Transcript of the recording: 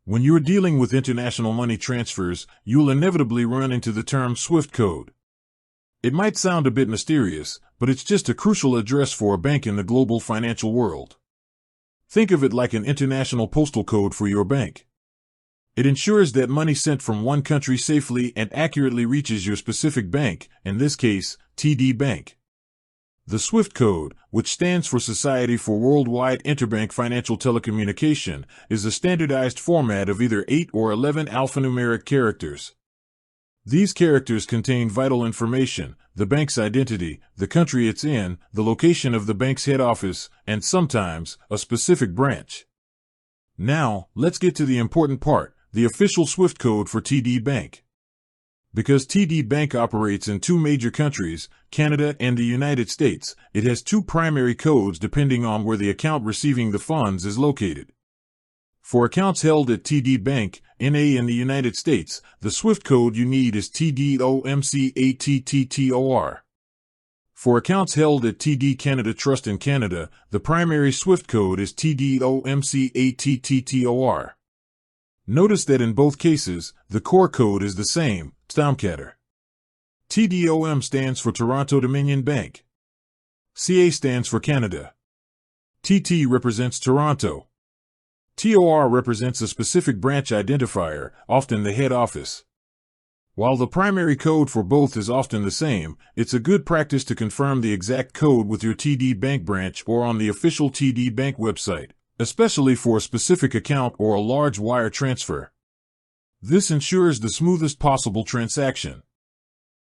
When you're dealing with international money transfers, you'll inevitably run into the term SWIFT code. It might sound a bit mysterious, but it's just a crucial address for a bank in the global financial world. Think of it like an international postal code for your bank. It ensures that money sent from one country safely and accurately reaches your specific bank, in this case, TD Bank. The SWIFT code, which stands for Society for Worldwide Interbank Financial Telecommunication, is a standardized format of either 8 or 11 alphanumeric characters. These characters contain vital information: the bank's identity, the country it's in, the location of the bank's head office, and sometimes, a specific branch. Now, let's get to the important part: the official SWIFT code for TD Bank. Because TD Bank operates in two major countries, Canada and the United States, it has two primary codes depending on where the account receiving the funds is located. For accounts held at TD Bank, NA in the United States, the SWIFT code you need is TDOMCATTTOR. For accounts held at TD Canada Trust in Canada, the primary SWIFT code is TDOMCATTTOR. Notice that in both cases, the core code is the same, Stamkatter. TDOM stands for Toronto Dominion Bank. CA stands for Canada. TT represents Toronto. TOR represents a specific branch identifier, often the head office. While the primary code for both is often the same, it's a good practice to confirm the exact code with your TD Bank branch or on the official TD Bank website, especially for a specific account or a large wire transfer. This ensures the smoothest possible transaction.